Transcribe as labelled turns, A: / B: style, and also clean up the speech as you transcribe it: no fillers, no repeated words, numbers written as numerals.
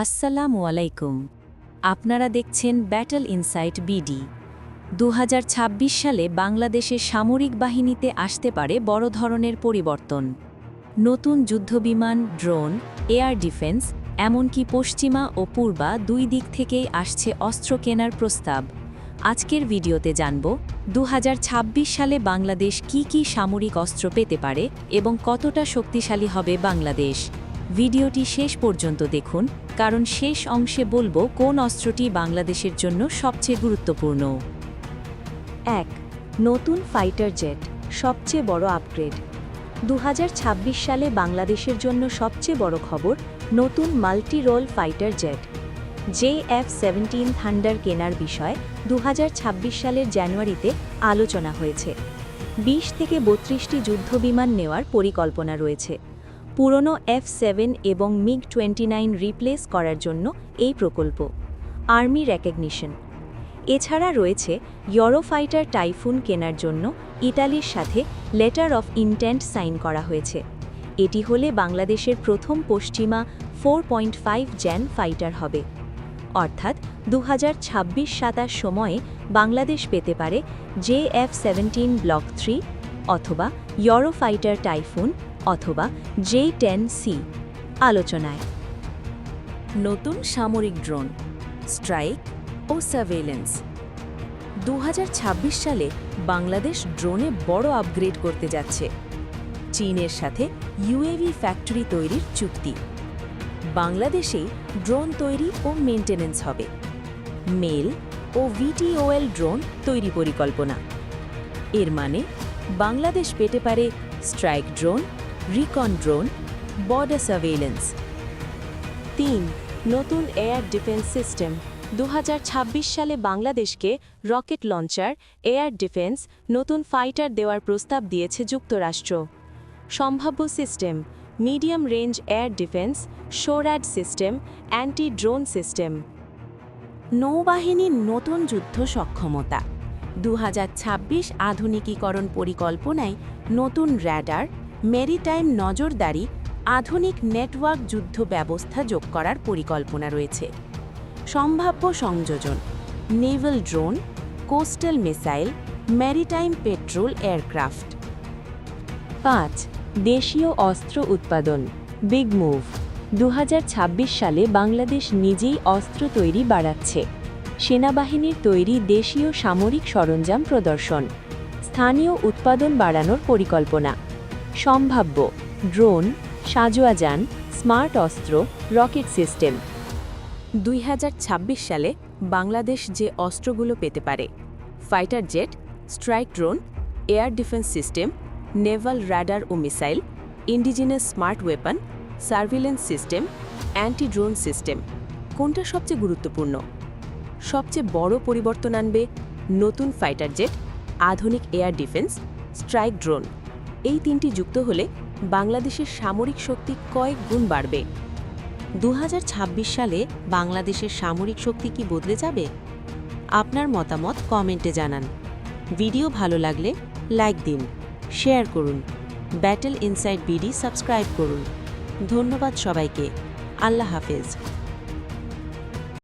A: আসসালামু আলাইকুম। আপনারা দেখছেন ব্যাটল ইনসাইট বিডি। ২০২৬ সালে বাংলাদেশের সামরিক বাহিনীতে আসতে পারে বড় ধরনের পরিবর্তন। নতুন যুদ্ধবিমান, ড্রোন, এয়ার ডিফেন্স, এমনকি পশ্চিমা ও পূর্বা দুই দিক থেকেই আসছে অস্ত্র কেনার প্রস্তাব। আজকের ভিডিওতে জানব ২০২৬ সালে বাংলাদেশ কি সামরিক অস্ত্র পেতে পারে এবং কতটা শক্তিশালী হবে বাংলাদেশ। ভিডিওটি শেষ পর্যন্ত দেখুন, কারণ শেষ অংশে বলবো কোন অস্ত্রটি বাংলাদেশের জন্য সবচেয়ে গুরুত্বপূর্ণ।
B: ১. নতুন ফাইটার জেট, সবচেয়ে বড় আপগ্রেড। ২০২৬ সালে বাংলাদেশের জন্য সবচেয়ে বড় খবর নতুন multi role fighter jet JF-17 thunder কেনার বিষয়ে ২০২৬ সালের জানুয়ারিতে আলোচনা হয়েছে। ২০ থেকে ৩২টি যুদ্ধবিমান নেওয়ার পরিকল্পনা রয়েছে। পুরনো F-7 এবং MiG-29 রিপ্লেস করার জন্য এই প্রকল্প। Army recognition. এছাড়া রয়েছে ইউরোফাইটার টাইফুন কেনার জন্য ইতালির সাথে লেটার অফ ইন্টেন্ট সাইন করা হয়েছে। এটি হলে বাংলাদেশের প্রথম পশ্চিমা 4.5 জেন ফাইটার হবে। অর্থাৎ ২০২৬-২৭ সময়ে বাংলাদেশ পেতে পারে JF-17 ব্লক 3 অথবা ইউরোফাইটার টাইফুন অথবা J-10C। আলোচনায়
A: নতুন সামরিক ড্রোন, স্ট্রাইক ও সার্ভেইলেন্স। ২০২৬ সালে বাংলাদেশ ড্রোনে বড় আপগ্রেড করতে যাচ্ছে। চীনের সাথে UAV ফ্যাক্টরি তৈরির চুক্তি। বাংলাদেশেই ড্রোন তৈরি ও মেইনটেনেন্স হবে। মেল ও VTOL ড্রোন তৈরি পরিকল্পনা। এর মানে বাংলাদেশ পেতে পারে strike drone, recon drone, border surveillance.
B: ৩. নতুন এয়ার ডিফেন্স সিস্টেম। ২০২৬ সালে বাংলাদেশকে রকেট লঞ্চার, এয়ার ডিফেন্স, নতুন ফাইটার দেওয়ার প্রস্তাব দিয়েছে যুক্তরাষ্ট্র। সম্ভাব্য system: medium range air defence, SHORAD system, anti drone system.
A: নৌবাহিনীর নতুন যুদ্ধ সক্ষমতা। ২০২৬ আধুনিকীকরণ পরিকল্পনায় নতুন র্যাডার, মেরিটাইম নজরদারি, আধুনিক নেটওয়ার্ক যুদ্ধ ব্যবস্থা যোগ করার পরিকল্পনা রয়েছে। সম্ভাব্য সংযোজন: Naval drone, coastal missile, maritime patrol aircraft.
B: ৫. দেশীয় অস্ত্র উৎপাদন, বিগ মুভ। ২০২৬ সালে বাংলাদেশ নিজেই অস্ত্র তৈরি বাড়াচ্ছে। সেনাবাহিনীর তৈরি দেশীয় সামরিক সরঞ্জাম প্রদর্শন, স্থানীয় উৎপাদন বাড়ানোর পরিকল্পনা। সম্ভাব্য: ড্রোন, সাঁজোয়া যান, স্মার্ট অস্ত্র, রকেট সিস্টেম।
A: ২০২৬ সালে বাংলাদেশ যে অস্ত্রগুলো পেতে পারে: fighter jet, strike drone, air defence system, naval radar ও missile, indigenous smart weapon, surveillance system, anti drone system. কোনটা সবচেয়ে গুরুত্বপূর্ণ? সবচেয়ে বড় পরিবর্তন আনবে নতুন ফাইটার জেট, আধুনিক এয়ার ডিফেন্স, স্ট্রাইক ড্রোন। এই তিনটি যুক্ত হলে বাংলাদেশের সামরিক শক্তি কয়েক গুণ বাড়বে। ২০২৬ সালে বাংলাদেশের সামরিক শক্তি কি বদলে যাবে? আপনার মতামত কমেন্টে জানান। ভিডিও ভালো লাগলে লাইক দিন, শেয়ার করুন। ব্যাটল ইনসাইট বিডি সাবস্ক্রাইব করুন। ধন্যবাদ সবাইকে। আল্লাহ হাফেজ।